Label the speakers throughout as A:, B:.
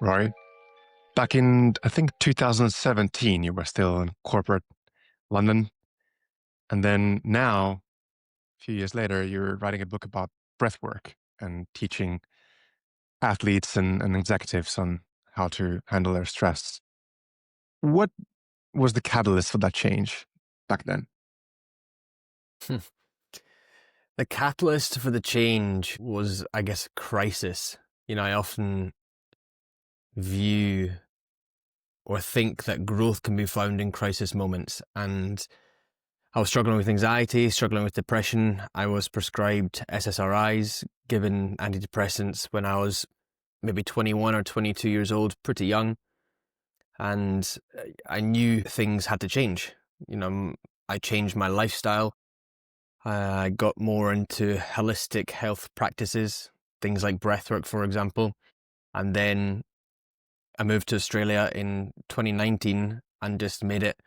A: Rory. Back in, I think, 2017, you were still in corporate London. And then now, a few years later, you're writing a book about breathwork and teaching athletes and executives on how to handle their stress. What was the catalyst for that change back then?
B: Hmm. The catalyst for the change was, I guess, a crisis. I often view or think that growth can be found in crisis moments. And I was struggling with anxiety, struggling with depression. I was prescribed SSRIs, given antidepressants when I was maybe 21 or 22 years old, pretty young. And I knew things had to change. I changed my lifestyle. I got more into holistic health practices, things like breathwork, for example. And then I moved to Australia in 2019 and just made it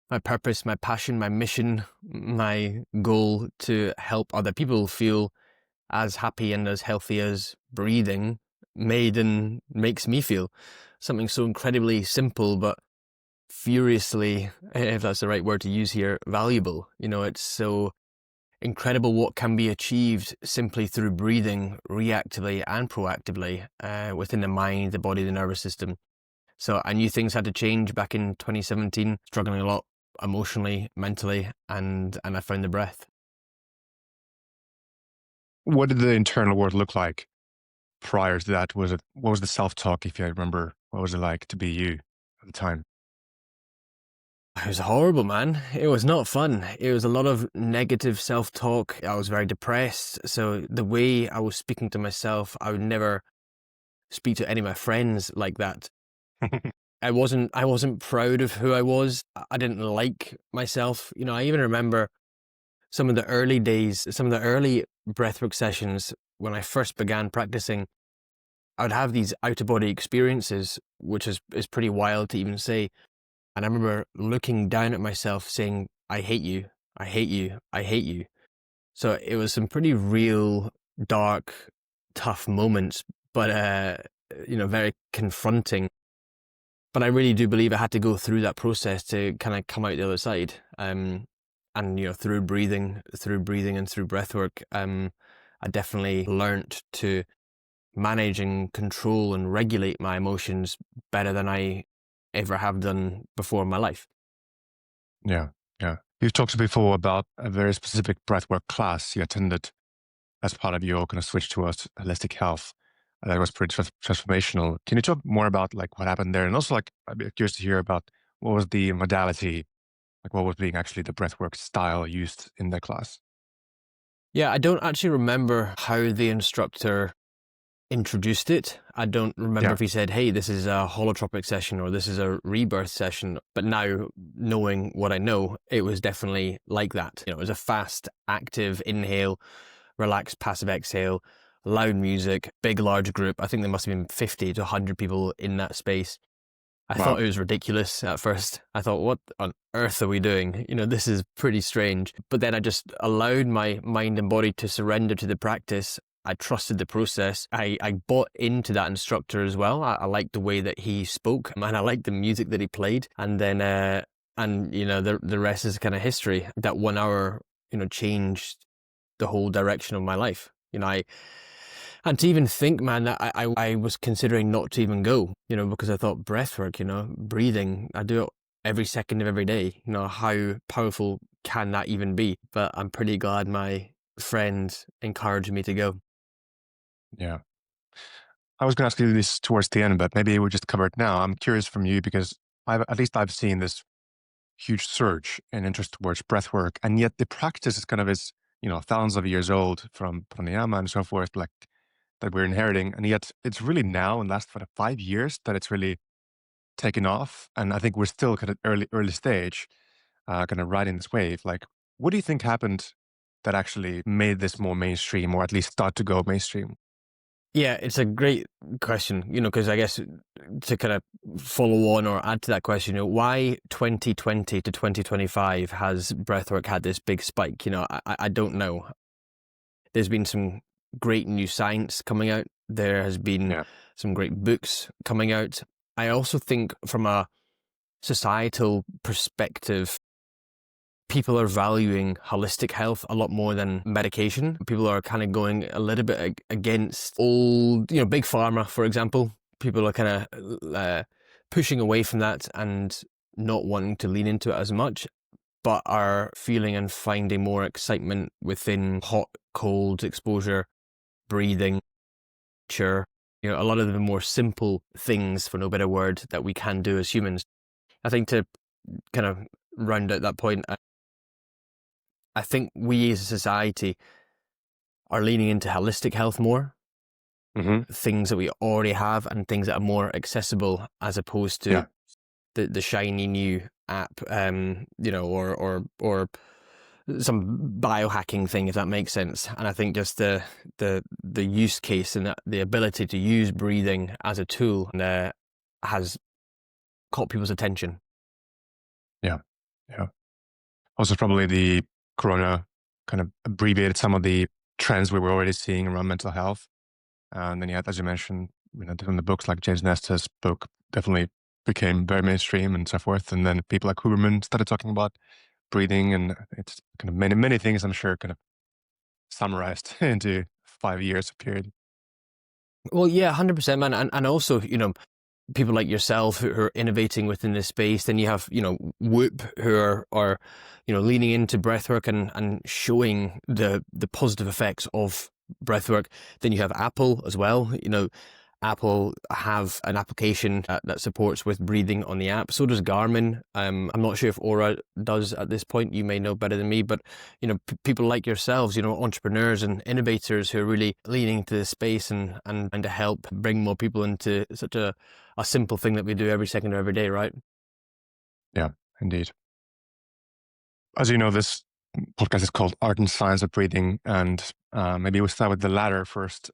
B: my purpose, my passion, my mission, my goal to help other people feel as happy and as healthy as breathing made and makes me feel. Something so incredibly simple, but furiously, if that's the right word to use here, valuable. It's so incredible what can be achieved simply through breathing reactively and proactively within the mind, the body, the nervous system. So I knew things had to change back in 2017, struggling a lot emotionally, mentally, and I found the breath.
A: What did the internal world look like prior to that? What was the self-talk, if you remember? What was it like to be you at the time?
B: It was horrible, man. It was not fun. It was a lot of negative self-talk. I was very depressed. So the way I was speaking to myself, I would never speak to any of my friends like that. I wasn't proud of who I was. I didn't like myself. I even remember some of the early days, some of the early breathwork sessions when I first began practicing. I would have these out of body experiences, which is pretty wild to even say. And I remember looking down at myself saying, I hate you, I hate you, I hate you. So it was some pretty real, dark, tough moments, but, very confronting. But I really do believe I had to go through that process to kind of come out the other side. And through breathing and through breath work, I definitely learnt to manage and control and regulate my emotions better than I ever have done before in my life.
A: Yeah, yeah. You've talked before about a very specific breathwork class you attended as part of your kind of switch towards holistic health. That was pretty transformational. Can you talk more about like what happened there? And also like, I'd be curious to hear about what was the modality, like what was being actually the breathwork style used in that class?
B: Yeah, I don't actually remember how the instructor introduced it. I don't remember
A: Yeah.
B: if he said, hey, this is a holotropic session or this is a rebirth session. But now, knowing what I know, it was definitely like that. It was a fast, active inhale, relaxed, passive exhale, loud music, big, large group. I think there must have been 50 to 100 people in that space. I
A: Wow.
B: thought it was ridiculous at first. I thought, what on earth are we doing? This is pretty strange. But then I just allowed my mind and body to surrender to the practice. I trusted the process. I bought into that instructor as well. I liked the way that he spoke and I liked the music that he played. And then, the rest is kind of history. That 1 hour, changed the whole direction of my life. And to even think, man, that I was considering not to even go, because I thought breathwork, breathing, I do it every second of every day. How powerful can that even be? But I'm pretty glad my friend encouraged me to go.
A: Yeah. I was going to ask you this towards the end, but maybe we'll just cover it now. I'm curious from you because at least I've seen this huge surge in interest towards breathwork, and yet the practice is kind of thousands of years old from pranayama and so forth, like that we're inheriting, and yet it's really now in the last 5 years that it's really taken off, and I think we're still kind of early stage, kind of riding this wave. Like, what do you think happened that actually made this more mainstream, or at least start to go mainstream?
B: Yeah, it's a great question, because I guess to kind of follow on or add to that question, why 2020 to 2025 has breathwork had this big spike? I don't know. There's been some great new science coming out There has been
A: Yeah.
B: some great books coming out. I also think from a societal perspective, people are valuing holistic health a lot more than medication. People are kind of going a little bit against old, big pharma, for example. People are kind of pushing away from that and not wanting to lean into it as much, but are feeling and finding more excitement within hot, cold exposure, breathing, sure. A lot of the more simple things, for no better word, that we can do as humans. I think to kind of round out that point, I think we as a society are leaning into holistic health more,
A: Hmm.
B: things that we already have and things that are more accessible as opposed to
A: Yeah.
B: the shiny new app, or some biohacking thing, if that makes sense. And I think just the use case and the ability to use breathing as a tool has caught people's attention.
A: Yeah. Yeah. Also, probably the corona kind of abbreviated some of the trends we were already seeing around mental health. And then, yeah, as you mentioned, different the books like James Nestor's book definitely became very mainstream and so forth. And then people like Huberman started talking about breathing, and it's kind of many, many things, I'm sure, kind of summarized into 5 years of period.
B: Well, yeah, 100%, man. And also, people like yourself who are innovating within this space. Then you have, Whoop who are leaning into breathwork and showing the positive effects of breathwork. Then you have Apple as well. Apple have an application that supports with breathing on the app. So does Garmin. I'm not sure if Aura does at this point. You may know better than me, but people like yourselves, entrepreneurs and innovators who are really leaning into this space and to help bring more people into such a simple thing that we do every second of every day, right?
A: Yeah, indeed. As you know, this podcast is called Art and Science of Breathing, and maybe we'll start with the latter first.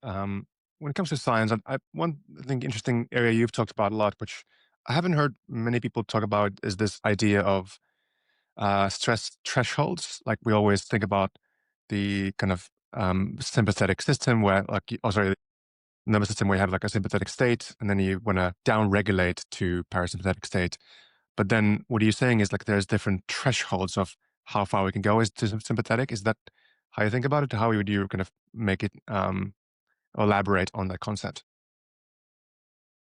A: When it comes to science, one thing interesting area you've talked about a lot, which I haven't heard many people talk about, is this idea of stress thresholds. Like we always think about the kind of sympathetic system, where sorry, nervous system where you have like a sympathetic state, and then you want to down regulate to parasympathetic state. But then what you're saying is like there's different thresholds of how far we can go is to sympathetic. Is that how you think about it? How would you kind of make it elaborate on that concept?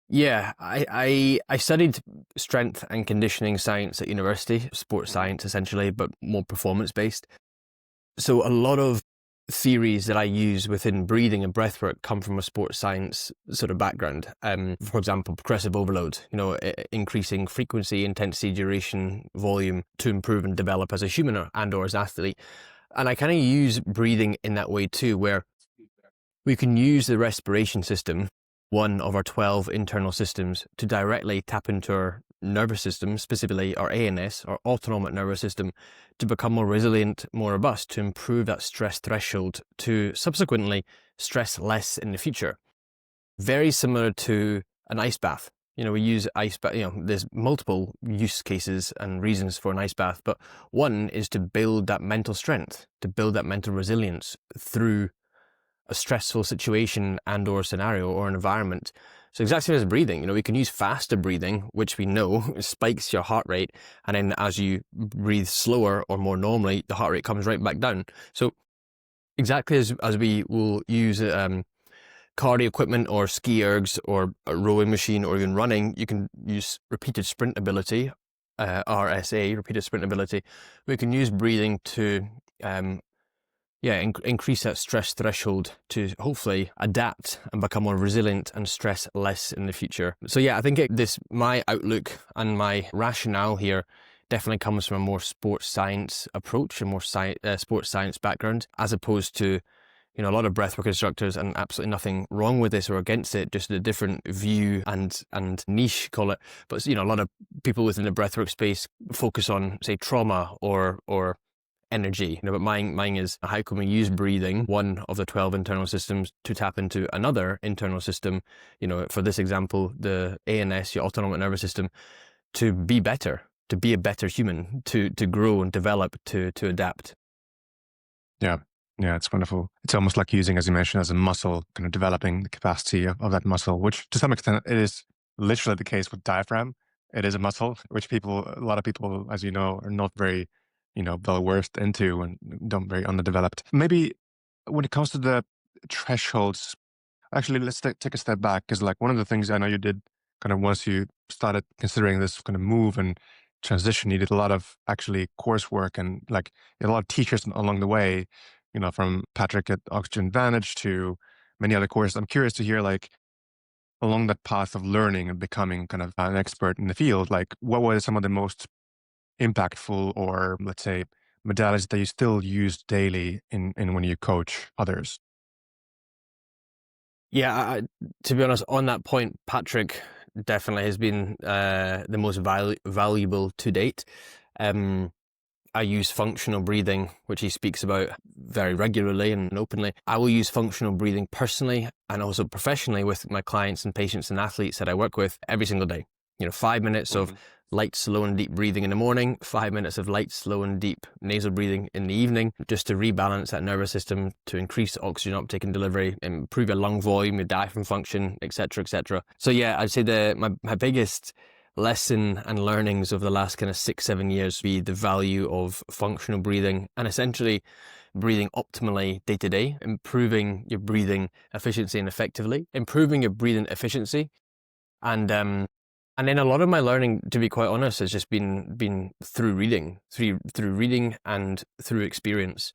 B: Yeah, I studied strength and conditioning science at university, sports science essentially, but more performance based. So a lot of theories that I use within breathing and breathwork come from a sports science sort of background. For example, progressive overload, increasing frequency, intensity, duration, volume to improve and develop as a human or as an athlete. And I kind of use breathing in that way too, where we can use the respiration system, one of our 12 internal systems, to directly tap into our nervous system, specifically our ANS, our autonomic nervous system, to become more resilient, more robust, to improve that stress threshold, to subsequently stress less in the future. Very similar to an ice bath. We use ice bath, there's multiple use cases and reasons for an ice bath, but one is to build that mental strength, to build that mental resilience through a stressful situation and or scenario or an environment. So exactly as breathing, we can use faster breathing, which we know spikes your heart rate. And then as you breathe slower or more normally, the heart rate comes right back down. So exactly as we will use cardio equipment or ski ergs or a rowing machine or even running, you can use repeated sprint ability, RSA, repeated sprint ability. We can use breathing to increase that stress threshold to hopefully adapt and become more resilient and stress less in the future. So yeah, I think my outlook and my rationale here definitely comes from a more sports science approach, a more sports science background, as opposed to a lot of breathwork instructors, and absolutely nothing wrong with this or against it, just a different view and niche, call it. But a lot of people within the breathwork space focus on, say, trauma or energy. But mine is how can we use breathing, one of the 12 internal systems, to tap into another internal system, for this example, the ANS, your autonomic nervous system, to be better, to be a better human, to grow and develop, to adapt.
A: Yeah. Yeah, it's wonderful. It's almost like using, as you mentioned, as a muscle, kind of developing the capacity of that muscle, which to some extent it is literally the case with diaphragm. It is a muscle, which a lot of people, as you know, are not very, well versed into and don't very underdeveloped. Maybe when it comes to the thresholds. Actually, let's take a step back because, like, one of the things I know you did kind of once you started considering this kind of move and transition, you did a lot of actually coursework and like you had a lot of teachers along the way, from Patrick at Oxygen Advantage to many other courses. I'm curious to hear, like, along that path of learning and becoming kind of an expert in the field, like, what were some of the most impactful or, let's say, modalities that you still use daily in when you coach others?
B: Yeah, to be honest, on that point, Patrick definitely has been the most valuable to date. Um, I use functional breathing, which he speaks about very regularly and openly. I will use functional breathing personally and also professionally with my clients and patients and athletes that I work with every single day. 5 minutes of light, slow, and deep breathing in the morning, 5 minutes of light, slow, and deep nasal breathing in the evening, just to rebalance that nervous system, to increase oxygen uptake and delivery, improve your lung volume, your diaphragm function, etc., etc. So yeah, I'd say my biggest lesson and learnings of the last kind of 6-7 years be the value of functional breathing and essentially breathing optimally day to day, improving your breathing efficiency and effectively, improving your breathing efficiency. And then a lot of my learning, to be quite honest, has just been through reading, through reading and through experience.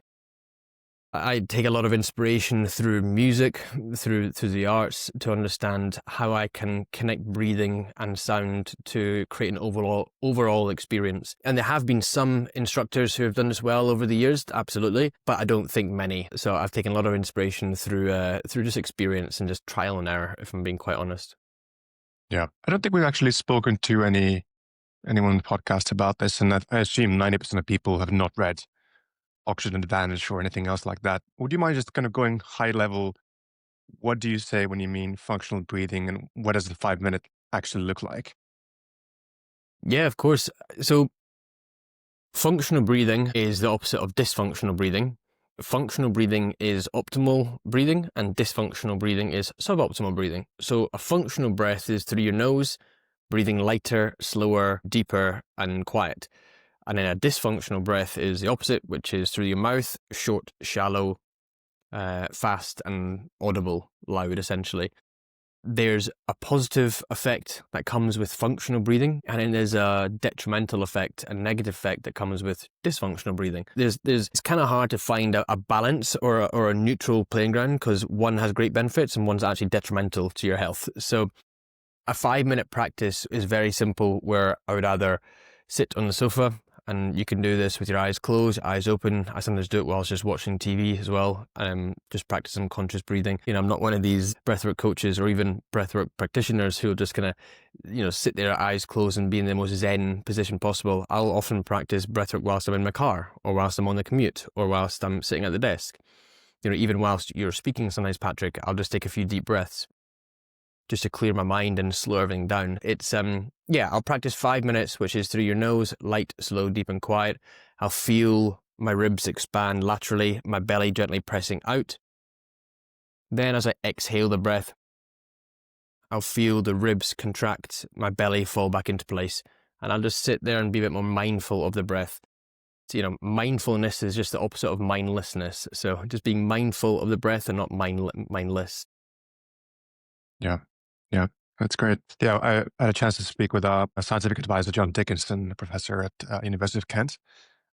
B: I take a lot of inspiration through music, through the arts, to understand how I can connect breathing and sound to create an overall experience. And there have been some instructors who have done this well over the years, absolutely, but I don't think many. So I've taken a lot of inspiration through just experience and just trial and error, if I'm being quite honest.
A: Yeah. I don't think we've actually spoken to anyone on the podcast about this, and I assume 90% of people have not read Oxygen Advantage or anything else like that. Would you mind just kind of going high level? What do you say when you mean functional breathing, and what does the 5 minute actually look like?
B: Yeah, of course. So functional breathing is the opposite of dysfunctional breathing. Functional breathing is optimal breathing, and dysfunctional breathing is suboptimal breathing. So, a functional breath is through your nose, breathing lighter, slower, deeper, and quiet. And then a dysfunctional breath is the opposite, which is through your mouth, short, shallow, fast, and audible, loud, essentially. There's a positive effect that comes with functional breathing, and then there's a detrimental effect, a negative effect that comes with dysfunctional breathing. It's kind of hard to find a balance or a neutral playing ground because one has great benefits and one's actually detrimental to your health. So a 5 minute practice is very simple where I would either sit on the sofa, and you can do this with your eyes closed, eyes open. I sometimes do it whilst just watching TV as well. Just practice some conscious breathing. I'm not one of these breathwork coaches or even breathwork practitioners who will just kind of, sit there, eyes closed and be in the most zen position possible. I'll often practice breathwork whilst I'm in my car or whilst I'm on the commute or whilst I'm sitting at the desk. Even whilst you're speaking sometimes, Patrick, I'll just take a few deep breaths just to clear my mind and slow everything down. I'll practice 5 minutes, which is through your nose, light, slow, deep, and quiet. I'll feel my ribs expand laterally, my belly gently pressing out. Then as I exhale the breath, I'll feel the ribs contract, my belly fall back into place. And I'll just sit there and be a bit more mindful of the breath. So, mindfulness is just the opposite of mindlessness. So just being mindful of the breath and not mindless.
A: Yeah. Yeah. That's great. Yeah. I had a chance to speak with a scientific advisor, John Dickinson, a professor at University of Kent.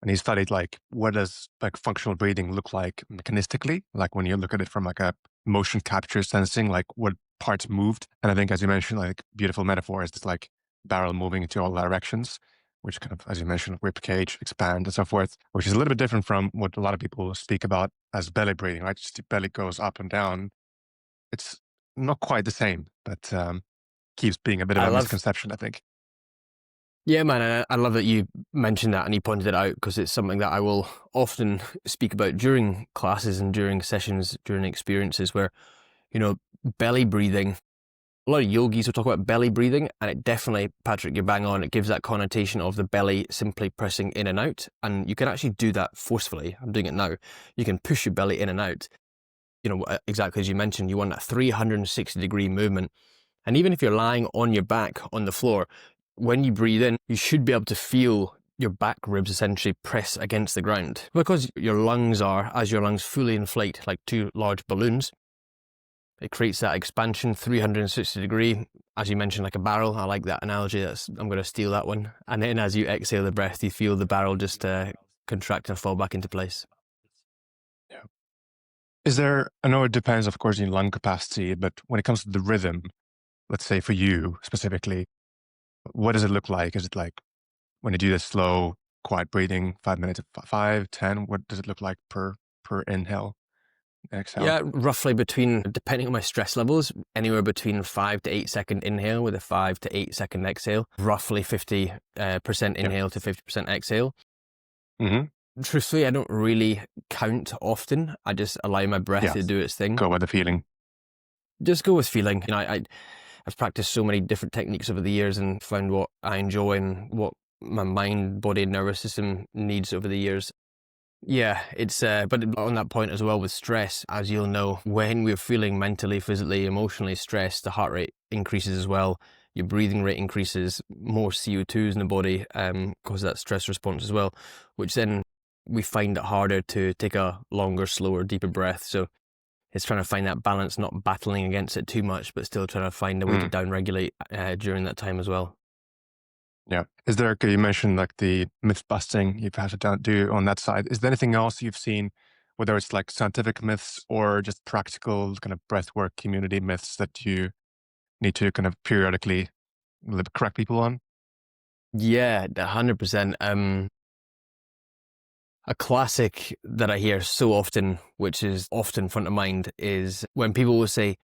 A: And he studied, like, what does like functional breathing look like mechanistically? Like when you look at it from like a motion capture sensing, like what parts moved. And I think, as you mentioned, like beautiful metaphor is this like barrel moving into all directions, which kind of, as you mentioned, rib cage, expand and so forth, which is a little bit different from what a lot of people speak about as belly breathing, right? Just the belly goes up and down. It's not quite the same, but keeps being a bit of
B: I
A: a
B: love
A: misconception, I think.
B: Yeah, man, and I love that you mentioned that and you pointed it out because it's something that I will often speak about during classes and during sessions, during experiences where, belly breathing A lot of yogis will talk about belly breathing, and it definitely, Patrick, you're bang on. It gives that connotation of the belly simply pressing in and out, and you can actually do that forcefully. I'm doing it now. You can push your belly in and out. Exactly as you mentioned, you want that 360-degree movement. And even if you're lying on your back on the floor, when you breathe in, you should be able to feel your back ribs essentially press against the ground. Because your lungs are, as your lungs fully inflate like two large balloons, it creates that expansion, 360 degree, as you mentioned, like a barrel. I like that analogy. I'm going to steal that one. And then as you exhale the breath, you feel the barrel just contract and fall back into place.
A: Yeah. Is there, I know it depends, of course, in lung capacity, but when it comes to the rhythm, let's say for you specifically, what does it look like? Is it like when you do the slow, quiet breathing, 5 minutes, 5, 10, what does it look like per inhale, exhale?
B: Yeah, roughly between, depending on my stress levels, anywhere between 5 to 8 second inhale with a 5 to 8 second exhale, roughly 50%
A: Yeah.
B: inhale to 50% exhale.
A: Mm-hmm.
B: Truthfully, I don't really count often. I just allow my breath
A: Yeah.
B: to do its thing.
A: Go by the feeling.
B: Just go with feeling. I've practiced so many different techniques over the years and found what I enjoy and what my mind, body, and nervous system needs over the years. Yeah, it's but on that point as well with stress, as you'll know, when we're feeling mentally, physically, emotionally stressed, the heart rate increases as well. Your breathing rate increases, more CO2s in the body cause that stress response as well, which then we find it harder to take a longer, slower, deeper breath. So it's trying to find that balance, not battling against it too much, but still trying to find a way to
A: Mm.
B: downregulate during that time as well.
A: Yeah. Is there, you mentioned like the myth busting you've had to do on that side. Is there anything else you've seen, whether it's like scientific myths or just practical kind of breathwork community myths that you need to kind of periodically correct people on?
B: Yeah, 100%. A classic that I hear so often, which is often front of mind, is when people will say,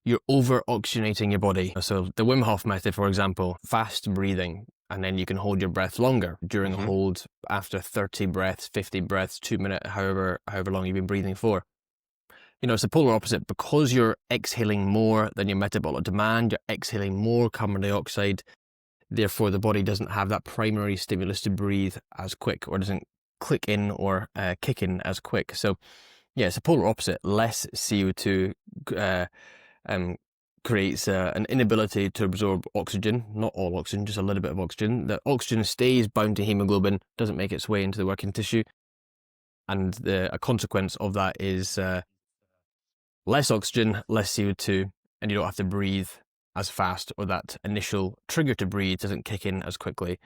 B: you're over oxygenating your body. So the Wim Hof method, for example, fast breathing, and then you can hold your breath longer during a
A: Hmm.
B: hold after 30 breaths, 50 breaths, 2 minutes, however long you've been breathing for. It's the polar opposite. Because you're exhaling more than your metabolic demand, you're exhaling more carbon dioxide. Therefore, the body doesn't have that primary stimulus to breathe as quick, or doesn't click in or kick in as quick. So, yeah, it's a polar opposite. Less CO2 um, creates an inability to absorb oxygen, not all oxygen, just a little bit of oxygen. The oxygen stays bound to hemoglobin, doesn't make its way into the working tissue. And a consequence of that is less oxygen, less CO2, and you don't have to breathe as fast, or that initial trigger to breathe doesn't kick in as quickly.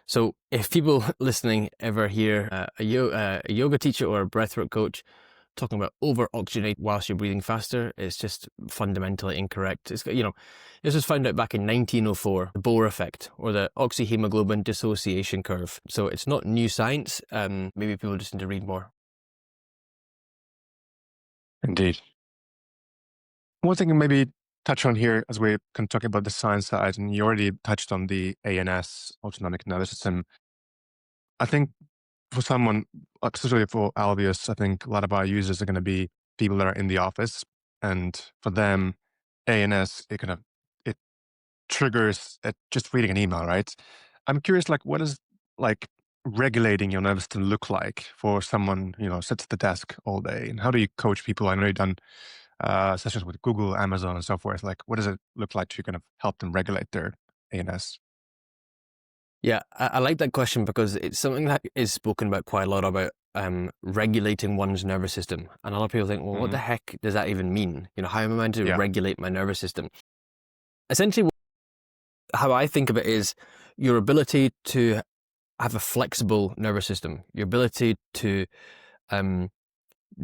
B: So if people listening ever hear a yoga teacher or a breathwork coach talking about over oxygenate whilst you're breathing faster, it's just fundamentally incorrect. This was found out back in 1904, the Bohr effect, or the oxyhemoglobin dissociation curve. So it's not new science. Maybe people just need to read more.
A: Indeed. One thing maybe touch on here as we're kind of talking about the science side, and you already touched on the ANS, autonomic nervous system. I think for someone, especially for Albius, I think a lot of our users are going to be people that are in the office, and for them, ANS it triggers at just reading an email, right? I'm curious, like, what does like regulating your nervous system look like for someone sits at the desk all day, and how do you coach people? I know you've done sessions with Google, Amazon, and so forth. Like, what does it look like to kind of help them regulate their ANS?
B: Yeah, I like that question because it's something that is spoken about quite a lot about regulating one's nervous system. And a lot of people think, well, what the
A: Hmm.
B: heck does that even mean? How am I meant to
A: Yeah.
B: regulate my nervous system? Essentially, how I think of it is your ability to have a flexible nervous system, your ability to um,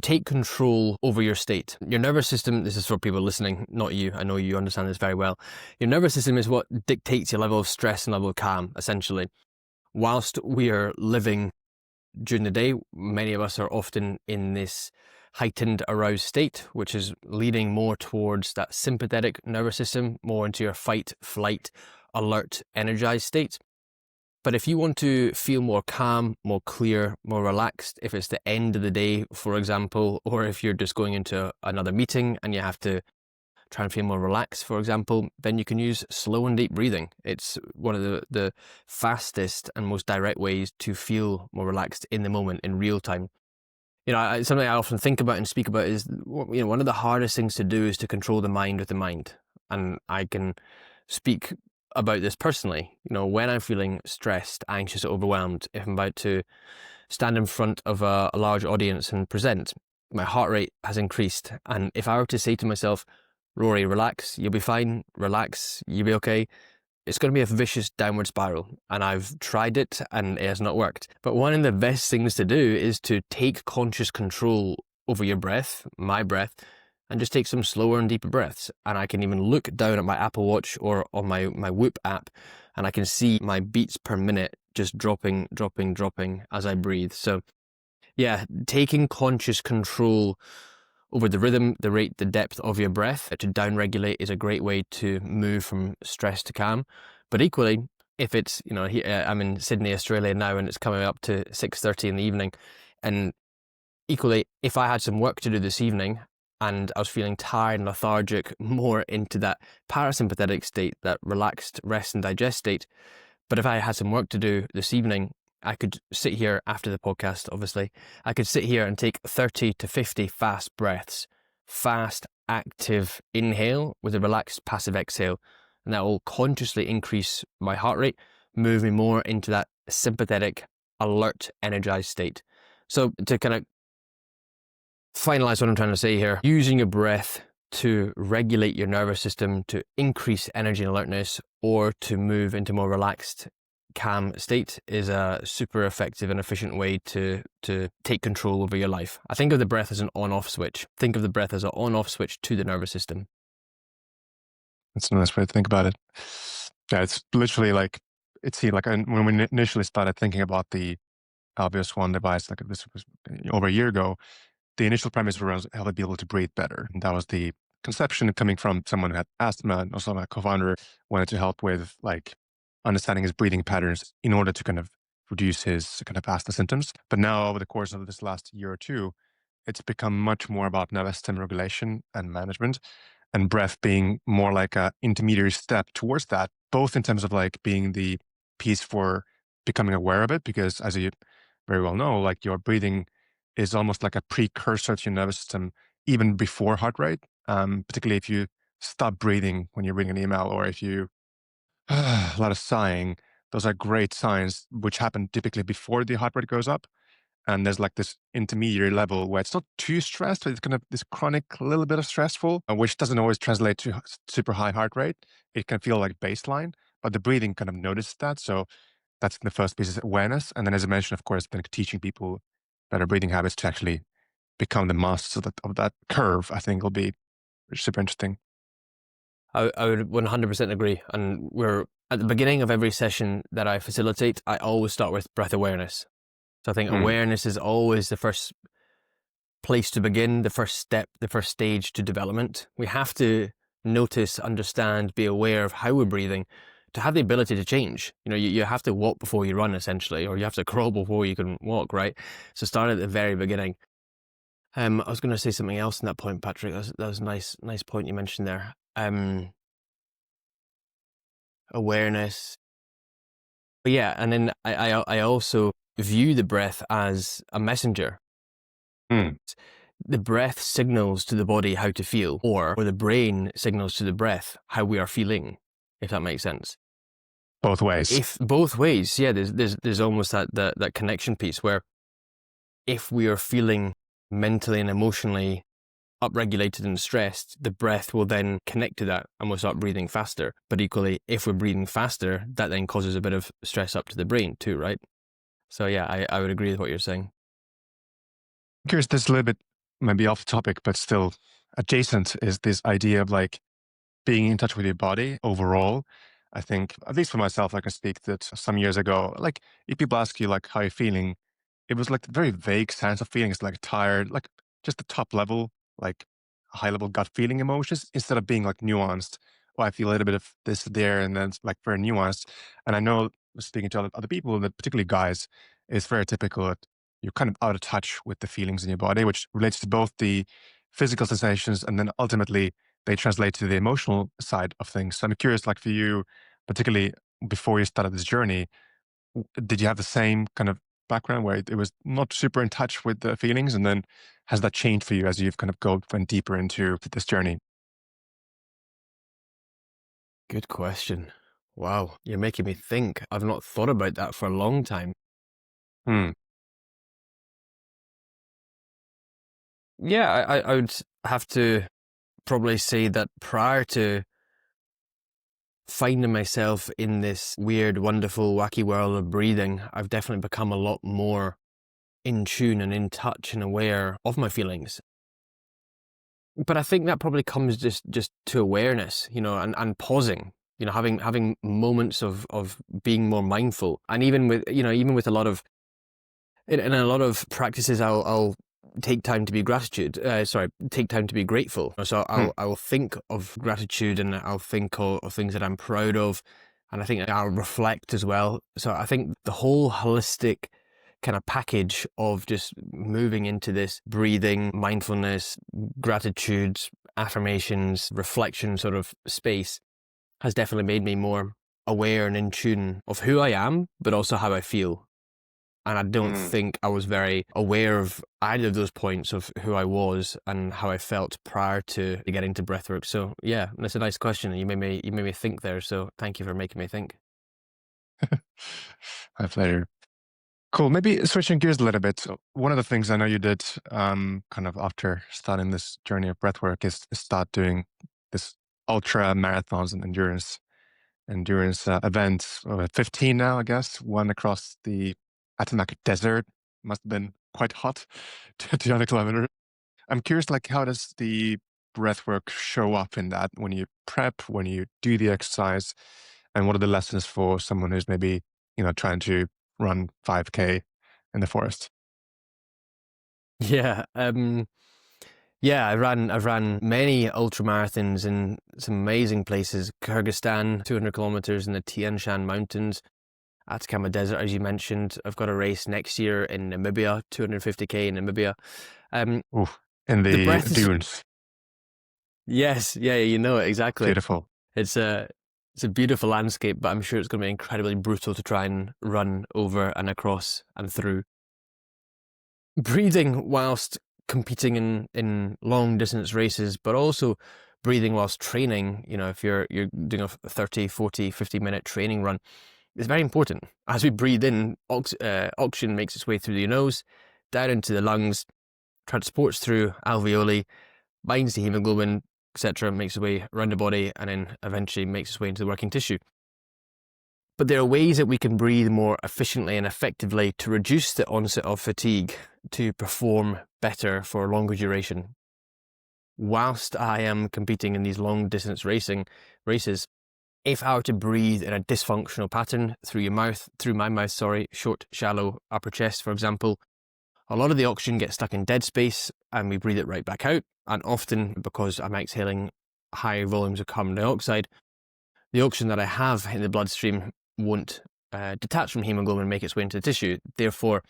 B: take control over your state. Your nervous system, this is for people listening, not you. I know you understand this very well. Your nervous system is what dictates your level of stress and level of calm, essentially. Whilst we are living during the day, many of us are often in this heightened aroused state, which is leaning more towards that sympathetic nervous system, more into your fight, flight, alert, energized state. But if you want to feel more calm, more clear, more relaxed, if it's the end of the day, for example, or if you're just going into another meeting and you have to try and feel more relaxed, for example, then you can use slow and deep breathing. It's one of the fastest and most direct ways to feel more relaxed in the moment, in real time. Something I often think about and speak about is, one of the hardest things to do is to control the mind with the mind. And I can speak about this personally. When I'm feeling stressed, anxious, overwhelmed, if I'm about to stand in front of a large audience and present, my heart rate has increased. And if I were to say to myself, Rory, relax, you'll be fine, relax, you'll be okay, it's going to be a vicious downward spiral. And I've tried it and it has not worked. But one of the best things to do is to take conscious control over your breath, my breath, and just take some slower and deeper breaths. And I can even look down at my Apple Watch or on my Whoop app, and I can see my beats per minute just dropping as I breathe. So yeah, taking conscious control over the rhythm, the rate, the depth of your breath to downregulate is a great way to move from stress to calm. But equally, if it's, I'm in Sydney, Australia now, and it's coming up to 6:30 in the evening, and equally, if I had some work to do this evening and I was feeling tired and lethargic, more into that parasympathetic state, that relaxed rest and digest state, but if I had some work to do this evening, I could sit here after the podcast, obviously. I could sit here and take 30 to 50 fast breaths, fast, active inhale with a relaxed passive exhale. And that will consciously increase my heart rate, move me more into that sympathetic, alert, energized state. So to kind of finalize what I'm trying to say here, using your breath to regulate your nervous system, to increase energy and alertness, or to move into more relaxed, calm state is a super effective and efficient way to take control over your life. I think of the breath as an on-off switch. Think of the breath as an on-off switch to the nervous system.
A: That's a nice way to think about it. Yeah, it's literally like, when we initially started thinking about the obvious one device, like this was over a year ago, the initial premise was how to be able to breathe better. And that was the conception coming from someone who had asthma, and also my co-founder wanted to help with like understanding his breathing patterns in order to kind of reduce his kind of asthma symptoms. But now over the course of this last year or two, it's become much more about nervous system regulation and management, and breath being more like a intermediary step towards that, both in terms of like being the piece for becoming aware of it, because as you very well know, like your breathing is almost like a precursor to your nervous system even before heart rate. Particularly if you stop breathing when you're reading an email, or if you a lot of sighing, those are great signs which happen typically before the heart rate goes up. And there's like this intermediary level where it's not too stressed, but it's kind of this chronic little bit of stressful, which doesn't always translate to super high heart rate. It can feel like baseline, but the breathing kind of notices that. So that's the first piece is awareness. And then, as I mentioned, of course, then teaching people better breathing habits to actually become the masters of that curve, I think will be super interesting.
B: I would 100% agree. And we're at the beginning of every session that I facilitate, I always start with breath awareness. So I think awareness is always the first place to begin, the first step, the first stage to development. We have to notice, understand, be aware of how we're breathing to have the ability to change. You have to walk before you run, essentially, or you have to crawl before you can walk, right? So start at the very beginning. I was going to say something else in that point, Patrick. That was a nice point you mentioned there. Awareness. But yeah, and then I also view the breath as a messenger.
A: Mm.
B: The breath signals to the body how to feel, or the brain signals to the breath how we are feeling, if that makes sense.
A: Both ways.
B: If both ways, yeah, there's almost that connection piece where if we are feeling mentally and emotionally upregulated and stressed, the breath will then connect to that and we'll start breathing faster. But equally, if we're breathing faster, that then causes a bit of stress up to the brain too, right? So yeah, I would agree with what you're saying.
A: I'm curious, this is a little bit maybe off topic, but still adjacent, is this idea of like being in touch with your body overall. I think, at least for myself, I can speak that some years ago, like if people ask you like how you're feeling, it was like a very vague sense of feelings, like tired, like just the top level, like high level gut feeling emotions, instead of being like nuanced. Oh, I feel a little bit of this there, and then it's like very nuanced. And I know, speaking to other people, that particularly guys, it's very typical that you're kind of out of touch with the feelings in your body, which relates to both the physical sensations and then ultimately they translate to the emotional side of things. So I'm curious, like for you, particularly before you started this journey, did you have the same kind of background where it was not super in touch with the feelings? And then has that changed for you as you've kind of went deeper into this journey?
B: Good question. Wow, you're making me think. I've not thought about that for a long time.
A: Hmm.
B: Yeah, I would have to probably say that prior to finding myself in this weird, wonderful, wacky world of breathing, I've definitely become a lot more in tune and in touch and aware of my feelings. But I think that probably comes just to awareness, and pausing, having moments of being more mindful. And even with a lot of in a lot of practices, I'll take time to be take time to be grateful. So
A: Hmm.
B: I'll think of gratitude, and I'll think of things that I'm proud of, and I think I'll reflect as well. So I think the whole holistic kind of package of just moving into this breathing, mindfulness, gratitude, affirmations, reflection sort of space has definitely made me more aware and in tune of who I am, but also how I feel. And I don't
A: Hmm.
B: think I was very aware of either of those points of who I was and how I felt prior to getting to breathwork. So yeah, that's a nice question. You made me think there. So thank you for making me think.
A: My pleasure. Cool. Maybe switching gears a little bit. So one of the things I know you did, kind of after starting this journey of breathwork, is start doing this ultra marathons and endurance events. 15 now, I guess. One across the Autonomic Desert. Must have been quite hot, 200 kilometers. I'm curious, like, how does the breath work show up in that when you prep, when you do the exercise, and what are the lessons for someone who's maybe, trying to run 5K in the forest?
B: Yeah. Yeah, I've ran many ultra marathons in some amazing places. Kyrgyzstan, 200 kilometers in the Tian Shan Mountains, Atacama Desert, as you mentioned. I've got a race next year in Namibia, 250K in Namibia. Um,
A: Oof, in
B: the
A: the
B: breath is,
A: dunes.
B: yes, yeah, you know it exactly.
A: Beautiful.
B: It's a it's a beautiful landscape, but I'm sure it's going to be incredibly brutal to try and run over and across and through. Breathing whilst competing in long distance races, but also breathing whilst training, if you're doing a 30, 40, 50-minute training run, is very important. As we breathe in, oxygen makes its way through the nose, down into the lungs, transports through alveoli, binds to hemoglobin, etc., makes its way around the body, and then eventually makes its way into the working tissue. But there are ways that we can breathe more efficiently and effectively to reduce the onset of fatigue, to perform better for longer duration. Whilst I am competing in these long distance races, if I were to breathe in a dysfunctional pattern through my mouth, short, shallow upper chest, for example, a lot of the oxygen gets stuck in dead space and we breathe it right back out. And often, because I'm exhaling high volumes of carbon dioxide, the oxygen that I have in the bloodstream won't detach from hemoglobin and make its way into the tissue. Therefore,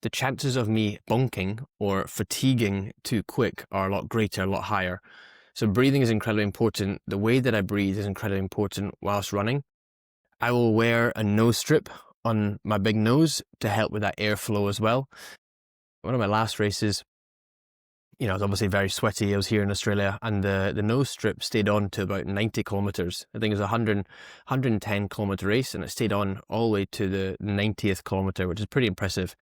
B: the chances of me bonking or fatiguing too quick are a lot greater, a lot higher. So breathing is incredibly important. The way that I breathe is incredibly important whilst running. I will wear a nose strip on my big nose to help with that airflow as well. One of my last races, I was obviously very sweaty. I was here in Australia, and the nose strip stayed on to about 90 kilometers. I think it was a 110-kilometer race, and it stayed on all the way to the 90th kilometer, which is pretty impressive.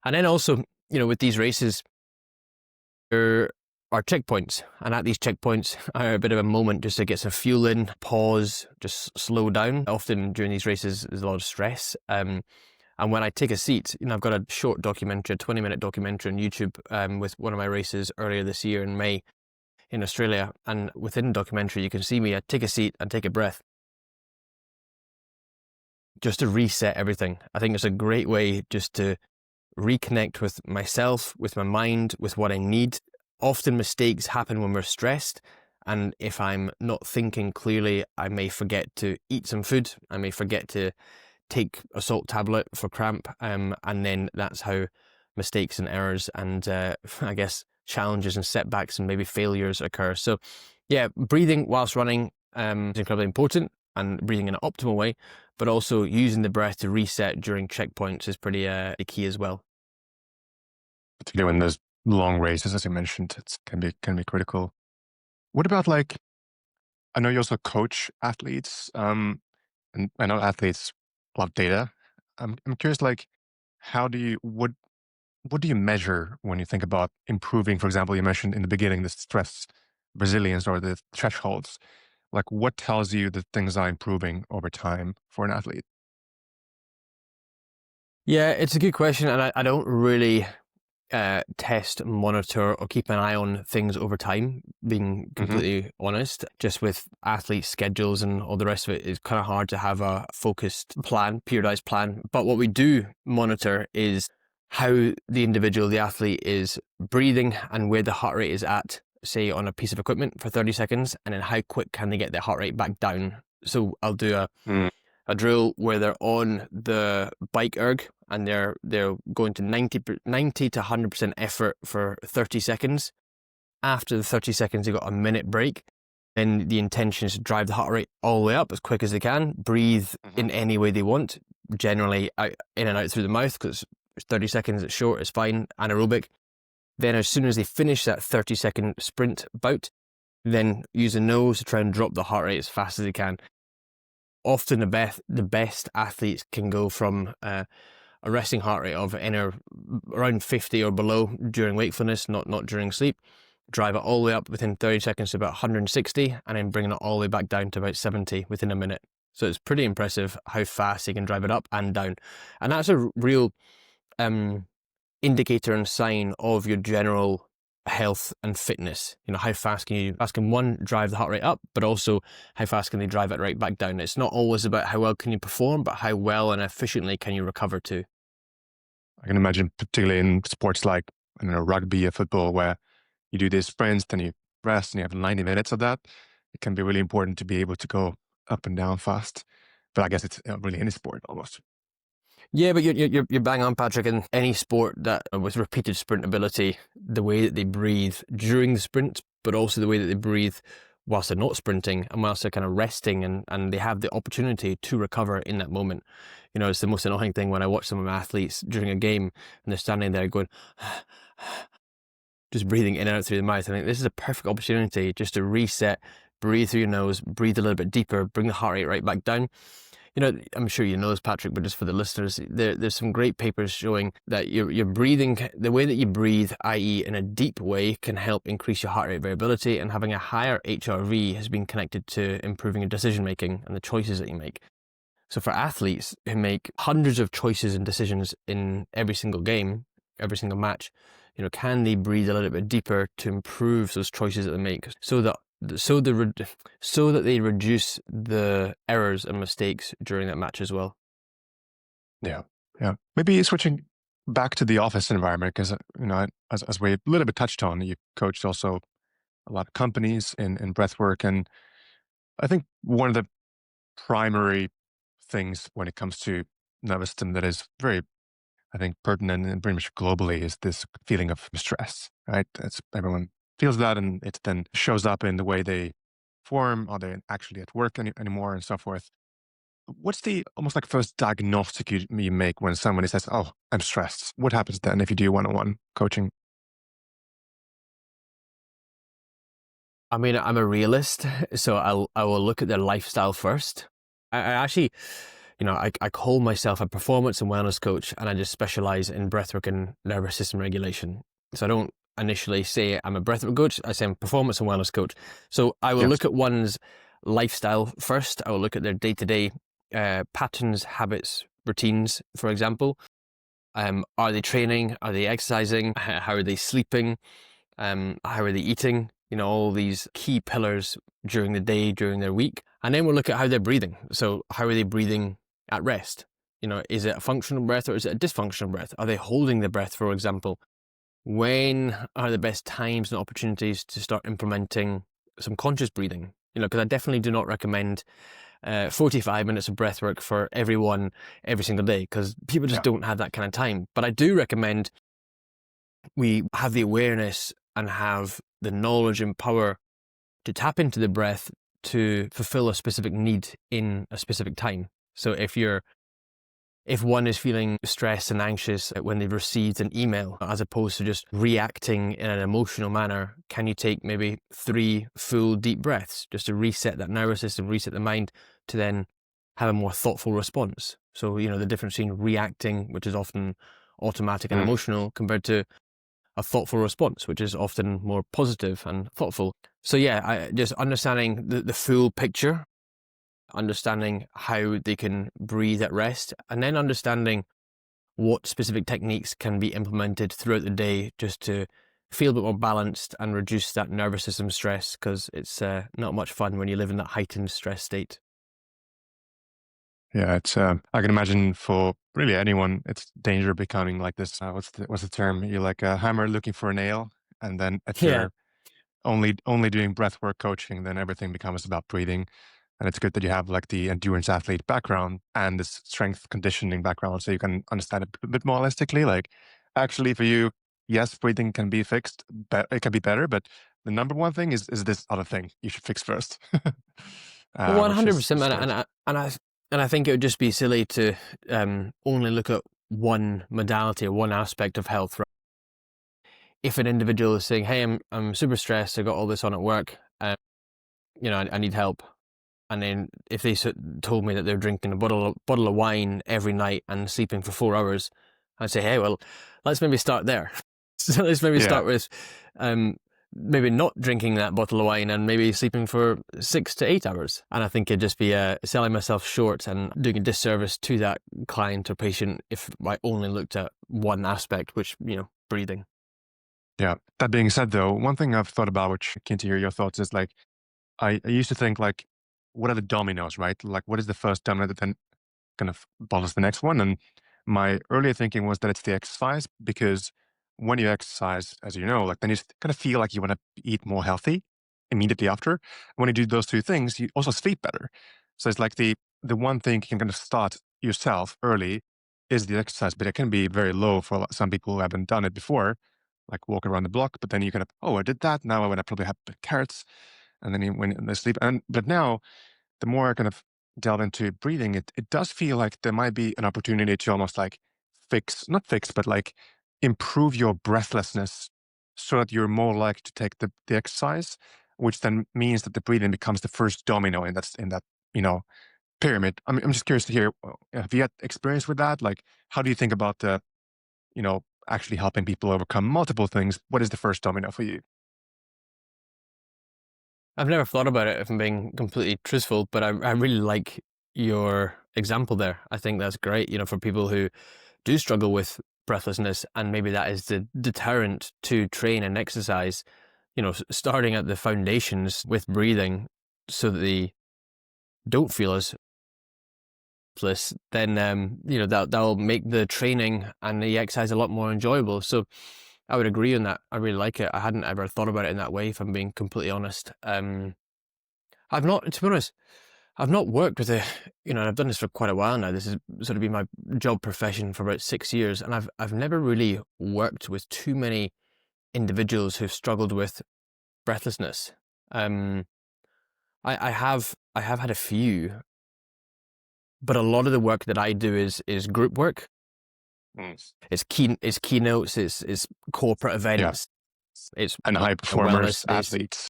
B: And then also, with these races, there are checkpoints, and at these checkpoints are a bit of a moment just to get some fuel in, pause, just slow down. Often during these races, there's a lot of stress. And when I take a seat, I've got a short documentary, a 20-minute documentary on YouTube with one of my races earlier this year in May in Australia. And within the documentary, you can see me, I take a seat and take a breath just to reset everything. I think it's a great way just to reconnect with myself, with my mind, with what I need. Often mistakes happen when we're stressed. And if I'm not thinking clearly, I may forget to eat some food. I may forget to take a salt tablet for cramp. And then that's how mistakes and errors and I guess challenges and setbacks and maybe failures occur. So Yeah, breathing whilst running is incredibly important, and breathing in an optimal way, but also using the breath to reset during checkpoints is pretty key as well.
A: Particularly when there's long races, as you mentioned, it can be critical. What about like, I know you also coach athletes, and I know athletes love data. I'm curious, like, how do you what do you measure when you think about improving? For example, you mentioned in the beginning the stress resilience or the thresholds. Like, what tells you that things are improving over time for an athlete?
B: Yeah, it's a good question, and I don't really test, monitor, or keep an eye on things over time, being
A: Hmm.
B: completely honest. Just with athlete schedules and all the rest of it, it's kind of hard to have a focused plan, periodized plan. But what we do monitor is how the individual, the athlete, is breathing and where the heart rate is at, say on a piece of equipment for 30 seconds, and then how quick can they get their heart rate back down. So I'll do a drill where they're on the bike erg and they're going to 90 to 100% effort for 30 seconds. After the 30 seconds, they've got a minute break. Then the intention is to drive the heart rate all the way up as quick as they can, breathe
A: Hmm.
B: in any way they want, generally out, in and out through the mouth, because 30 seconds, it's short, it's fine, anaerobic. Then as soon as they finish that 30-second sprint bout, then use the nose to try and drop the heart rate as fast as they can. Often the best athletes can go from a resting heart rate of around 50 or below during wakefulness, not during sleep, drive it all the way up within 30 seconds to about 160, and then bringing it all the way back down to about 70 within a minute. So it's pretty impressive how fast they can drive it up and down. And that's a real um, indicator and sign of your general health and fitness. You know, how fast can one drive the heart rate up, but also how fast can they drive it right back down. It's not always about how well can you perform, but how well and efficiently can you recover too.
A: I can imagine, particularly in sports like, I don't know, rugby or football, where you do these sprints, then you rest, and you have 90 minutes of that. It can be really important to be able to go up and down fast. But I guess it's really any sport almost.
B: Yeah, but you're bang on, Patrick. In any sport that with repeated sprint ability, the way that they breathe during the sprint, but also the way that they breathe whilst they're not sprinting and whilst they're kind of resting, and they have the opportunity to recover in that moment. You know, it's the most annoying thing when I watch some of my athletes during a game and they're standing there going, just breathing in and out through the mouth. I think this is a perfect opportunity just to reset, breathe through your nose, breathe a little bit deeper, bring the heart rate right back down. You know, I'm sure you know this, Patrick, but just for the listeners, there's some great papers showing that your breathing, the way that you breathe, i.e. in a deep way, can help increase your heart rate variability, and having a higher HRV has been connected to improving your decision making and the choices that you make. So for athletes who make hundreds of choices and decisions in every single game, every single match, you know, can they breathe a little bit deeper to improve those choices that they make, so that they reduce the errors and mistakes during that match as well.
A: Yeah. Yeah. Maybe switching back to the office environment, because, as we a little bit touched on, you coached also a lot of companies in breathwork. And I think one of the primary things when it comes to nervous system that is very, I think, pertinent and pretty much globally is this feeling of stress, right? It's everyone feels that, and it then shows up in the way they form. Are they actually at work anymore, and so forth? What's the almost like first diagnostic you make when somebody says, "Oh, I'm stressed"? What happens then if you do one-on-one coaching?
B: I mean, I'm a realist, so I will look at their lifestyle first. I actually, you know, I call myself a performance and wellness coach, and I just specialize in breathwork and nervous system regulation. So I don't initially say I'm a breathwork coach. I say I'm a performance and wellness coach. So I will
A: Yes.
B: look at one's lifestyle first. I will look at their day-to-day patterns, habits, routines, for example. Are they training? Are they exercising? How are they sleeping? How are they eating? You know, all these key pillars during the day, during their week. And then we'll look at how they're breathing. So how are they breathing at rest? You know, is it a functional breath or is it a dysfunctional breath? Are they holding the breath, for example? When are the best times and opportunities to start implementing some conscious breathing? You know, because I definitely do not recommend 45 minutes of breath work for everyone every single day, because people just
A: Yeah.
B: don't have that kind of time. But I do recommend we have the awareness and have the knowledge and power to tap into the breath to fulfill a specific need in a specific time. So if one is feeling stressed and anxious when they've received an email, as opposed to just reacting in an emotional manner, can you take maybe 3 full deep breaths just to reset that nervous system, reset the mind, to then have a more thoughtful response? So, the difference between reacting, which is often automatic and
A: Mm.
B: emotional, compared to a thoughtful response, which is often more positive and thoughtful. So yeah, just understanding the full picture, understanding how they can breathe at rest, and then understanding what specific techniques can be implemented throughout the day just to feel a bit more balanced and reduce that nervous system stress, because it's not much fun when you live in that heightened stress state.
A: Yeah, it's I can imagine for really anyone, it's danger becoming like this. What's the term? You're like a hammer looking for a nail, and then if
B: Yeah.
A: you're only doing breathwork coaching, then everything becomes about breathing. And it's good that you have like the endurance athlete background and this strength conditioning background, so you can understand it a bit more holistically. Like, actually, for you, yes, breathing can be fixed, but it can be better. But the number one thing is this other thing you should fix first,
B: Well, 100%,
A: which is
B: man,
A: great.
B: and I think it would just be silly to only look at one modality or one aspect of health. Right? If an individual is saying, "Hey, I'm super stressed. I got all this on at work. I need help," and then if they told me that they're drinking a bottle of wine every night and sleeping for 4 hours, I'd say, "Hey, well, let's maybe start there. So let's maybe
A: Yeah,
B: start with um, maybe not drinking that bottle of wine and maybe sleeping for 6 to 8 hours." And I think it'd just be selling myself short and doing a disservice to that client or patient if I only looked at one aspect, which, breathing.
A: yeah. That being said, though, one thing I've thought about, which keen to hear your thoughts, is like I used to think like, what are the dominoes, right? Like, what is the first domino that then kind of follows the next one? And my earlier thinking was that it's the exercise, because when you exercise, as you know, like then you kind of feel like you want to eat more healthy immediately after. When you do those two things, you also sleep better. So it's like the one thing you can kind of start yourself early is the exercise, but it can be very low for some people who haven't done it before, like walk around the block. But then you kind of, oh, I did that. Now I want to probably have carrots, and then when they sleep. And but now the more I kind of delve into breathing, it does feel like there might be an opportunity to almost like not fix, but like improve your breathlessness so that you're more likely to take the exercise, which then means that the breathing becomes the first domino in that, you know, pyramid. I'm just curious to hear, have you had experience with that? Like, how do you think about actually helping people overcome multiple things? What is the first domino for you?
B: I've never thought about it if I'm being completely truthful, but I really like your example there. I think that's great, for people who do struggle with breathlessness, and maybe that is the deterrent to train and exercise, starting at the foundations with breathing so that they don't feel as breathless, then, that'll make the training and the exercise a lot more enjoyable. So I would agree on that. I really like it. I hadn't ever thought about it in that way, if I'm being completely honest. I've not, to be honest, I've not worked with I've done this for quite a while now. This has sort of been my job profession for about 6 years, and I've never really worked with too many individuals who've struggled with breathlessness. Um, I have had a few, but a lot of the work that I do is group work.
A: Mm.
B: It's keynotes, it's corporate
A: Yeah,
B: events, it's
A: and high
B: wellness
A: performers,
B: days.
A: athletes.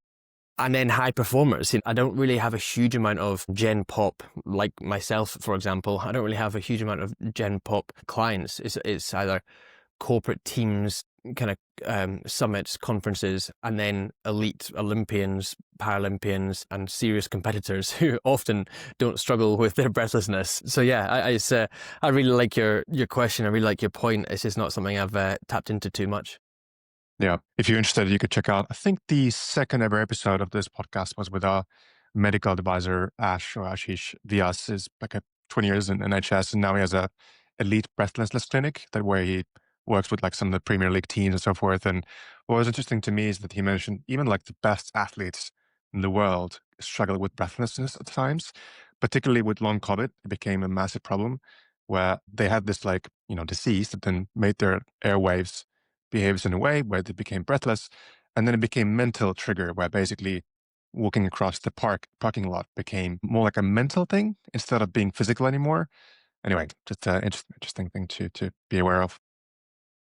B: And then high performers. I don't really have a huge amount of Gen Pop, like myself, for example. I don't really have a huge amount of Gen Pop clients. It's either corporate teams, kind of summits, conferences, and then elite Olympians, Paralympians, and serious competitors who often don't struggle with their breathlessness. So yeah, I really like your question. I really like your point. It's just not something I've tapped into too much.
A: Yeah. If you're interested, you could check out, I think the second ever episode of this podcast was with our medical advisor, Ashish Vyas, is like a 20 years in NHS. And now he has a elite breathlessness clinic that where he works with like some of the Premier League teams and so forth. And what was interesting to me is that he mentioned even like the best athletes in the world struggle with breathlessness at times, particularly with long COVID. It became a massive problem where they had this like, disease that then made their airwaves behaves in a way where they became breathless. And then it became mental trigger where basically walking across the parking lot became more like a mental thing instead of being physical anymore. Anyway, just an interesting thing to be aware of.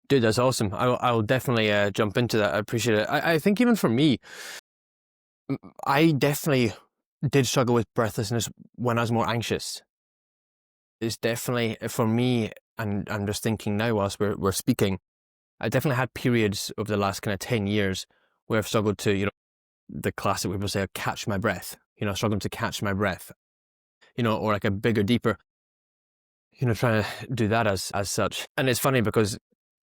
B: Dude, that's awesome. I'll definitely jump into that. I appreciate it. I think even for me, I definitely did struggle with breathlessness when I was more anxious. It's definitely for me, and I'm just thinking now whilst we're speaking, I definitely had periods over the last kind of 10 years where I've struggled to, the classic people say, catch my breath, struggling to catch my breath, or like a bigger, deeper, trying to do that as such. And it's funny because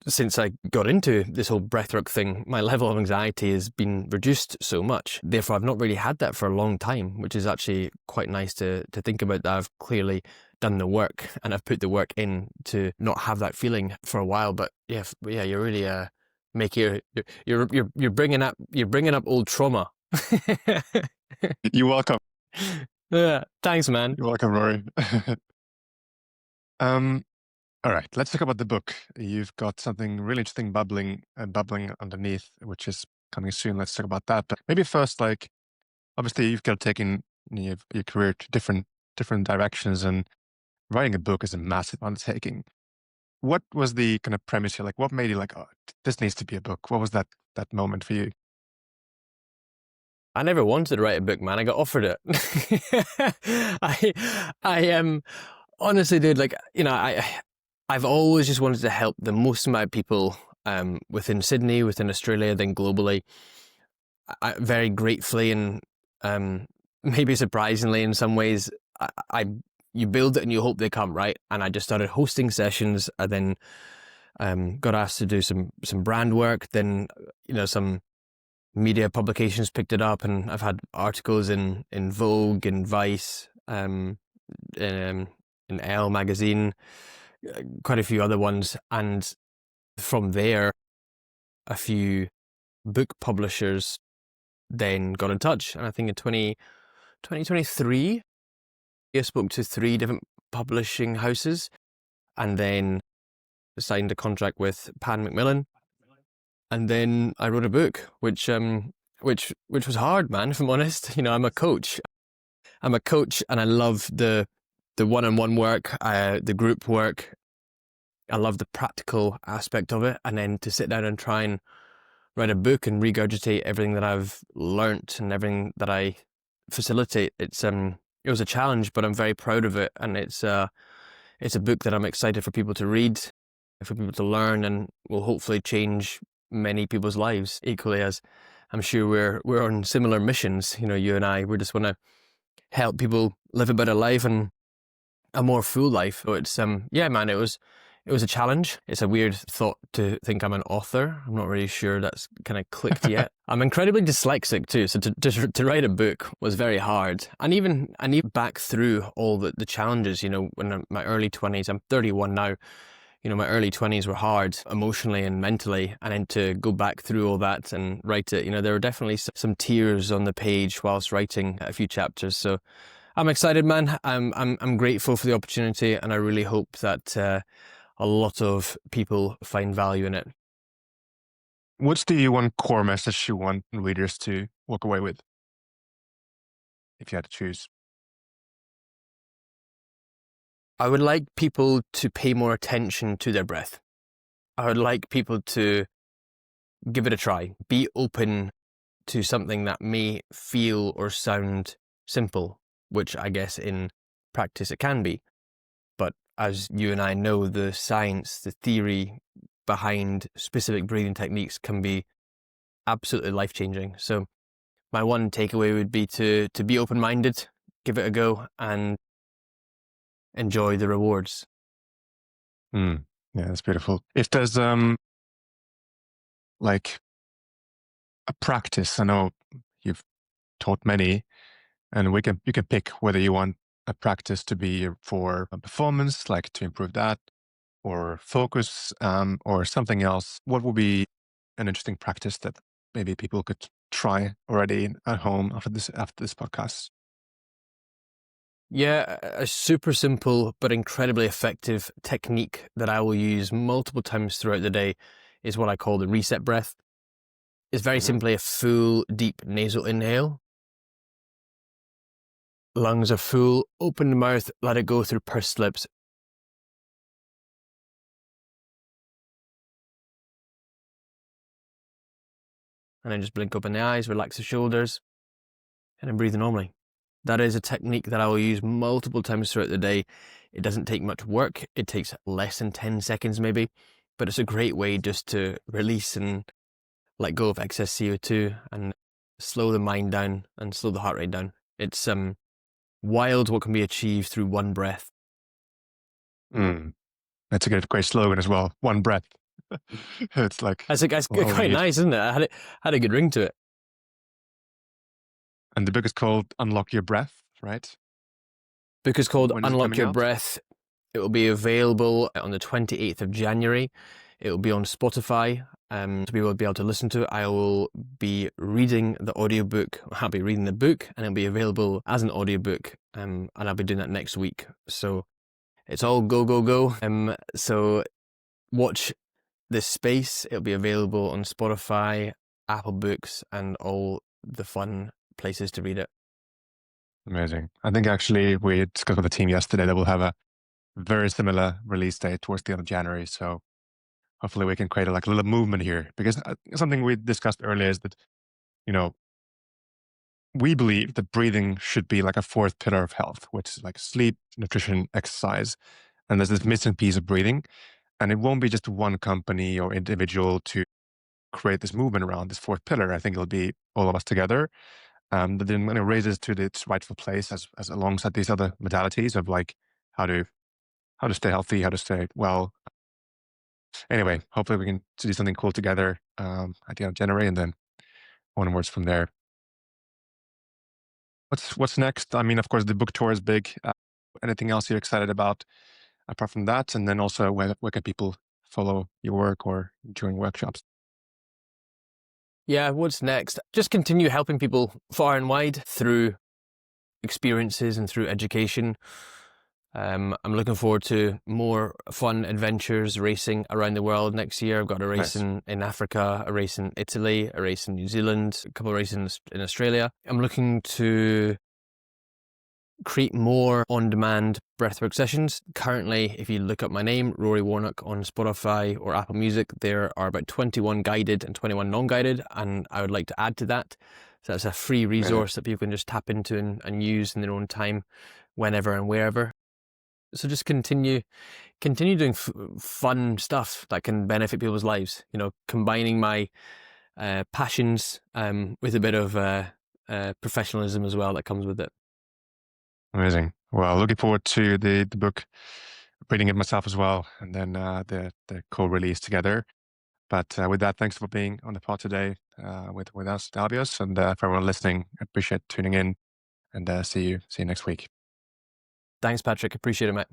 B: since I got into this whole breathwork thing, my level of anxiety has been reduced so much. Therefore, I've not really had that for a long time, which is actually quite nice to think about that I've clearly done the work and I've put the work in to not have that feeling for a while. But yeah, you're really you're bringing up old trauma.
A: You're welcome.
B: Yeah, thanks, man.
A: You're welcome, Rory. um, all right, let's talk about the book. You've got something really interesting bubbling underneath, which is coming soon. Let's talk about that. But maybe first, like, obviously, you've got to take in your career to different directions, and writing a book is a massive undertaking. What was the kind of premise here? Like, what made you like, oh, this needs to be a book? What was that moment for you?
B: I never wanted to write a book, man. I got offered it. I am honestly, dude. Like, I've always just wanted to help the most amount of people within Sydney, within Australia, then globally. Very gratefully and maybe surprisingly in some ways, you build it and you hope they come, right. And I just started hosting sessions. I then got asked to do some brand work. Then some media publications picked it up, and I've had articles in Vogue and Vice, in Elle magazine, quite a few other ones. And from there, a few book publishers then got in touch. And I think in 2023, I spoke to 3 different publishing houses and then signed a contract with Pan Macmillan. And then I wrote a book, which was hard, man, if I'm honest. I'm a coach. And I love the one-on-one work, the group work. I love the practical aspect of it. And then to sit down and try and write a book and regurgitate everything that I've learnt and everything that I facilitate, it was a challenge, but I'm very proud of it. And it's a book that I'm excited for people to read, for people to learn, and will hopefully change many people's lives equally, as I'm sure we're on similar missions. You and I, we just want to help people live a better life and a more full life. So it's yeah, man, it was a challenge. It's a weird thought to think I'm an author. I'm not really sure that's kind of clicked yet. I'm incredibly dyslexic too, so to write a book was very hard. And even back through all the challenges, when in my early 20s, I'm 31 now, my early 20s were hard emotionally and mentally, and then to go back through all that and write it, there were definitely some tears on the page whilst writing a few chapters. So I'm excited, man. I'm grateful for the opportunity, and I really hope that a lot of people find value in it.
A: What's the one core message you want readers to walk away with, if you had to choose?
B: I would like people to pay more attention to their breath. I would like people to give it a try. Be open to something that may feel or sound simple, which I guess in practice it can be. But as you and I know, the science, the theory behind specific breathing techniques can be absolutely life-changing. So my one takeaway would be to be open-minded, give it a go, and enjoy the rewards.
A: Yeah, that's beautiful. If there's like a practice, I know you've taught many, and you can pick whether you want a practice to be for a performance, like to improve that, or focus, or something else. What would be an interesting practice that maybe people could try already at home after this podcast?
B: Yeah, a super simple but incredibly effective technique that I will use multiple times throughout the day is what I call the reset breath. It's very
A: Mhm.
B: simply a full, deep nasal inhale, Lungs are full, open the mouth, let it go through pursed lips. And then just blink open the eyes, relax the shoulders, and then breathe normally. That is a technique that I will use multiple times throughout the day. It doesn't take much work. It takes less than 10 seconds maybe, but it's a great way just to release and let go of excess CO2 and slow the mind down and slow the heart rate down. It's wild what can be achieved through one breath.
A: Mm. That's a great slogan as well. One breath. It's like
B: That's
A: all we
B: quite
A: need.
B: nice, isn't it? Had a good ring to it.
A: And the book is called Unlock Your Breath, right?
B: Book is called
A: When is it
B: Unlock
A: coming
B: Your
A: out?
B: Breath. It will be available on the 28th of January. It will be on Spotify. To be able to listen to it, I will be reading the audiobook. I'll be reading the book and it'll be available as an audiobook. And I'll be doing that next week. So it's all go, go, go. So watch this space. It'll be available on Spotify, Apple Books, and all the fun places to read it.
A: Amazing. I think actually we discussed with the team yesterday that we'll have a very similar release date towards the end of January. So hopefully we can create a little movement here, because something we discussed earlier is that, you know, we believe that breathing should be like a fourth pillar of health, which is like sleep, nutrition, exercise. And there's this missing piece of breathing. And it won't be just one company or individual to create this movement around this fourth pillar. I think it'll be all of us together. That then when it raises to its rightful place as alongside these other modalities of like how to stay healthy, how to stay well. Anyway, hopefully we can do something cool together at the end of January, and then onwards from there. What's next? I mean, of course, the book tour is big. Anything else you're excited about apart from that? And then also, where can people follow your work or during workshops?
B: Yeah, what's next? Just continue helping people far and wide through experiences and through education. I'm looking forward to more fun adventures racing around the world next year. I've got a race
A: Nice.
B: in Africa, a race in Italy, a race in New Zealand, a couple of races in Australia. I'm looking to create more on-demand breathwork sessions. Currently, if you look up my name, Rory Warnock, on Spotify or Apple Music, there are about 21 guided and 21 non-guided, and I would like to add to that. So that's a free
A: Amazing.
B: resource that people can just tap into and use in their own time, whenever and wherever. So just continue doing fun stuff that can benefit people's lives. You know, combining my passions with a bit of professionalism as well that comes with it.
A: Amazing. Well, looking forward to the book, reading it myself as well, and then the co-release together. But with that, thanks for being on the pod today with us, Dalbios, and for everyone listening. I appreciate tuning in, and see you next week.
B: Thanks, Patrick. Appreciate it, mate.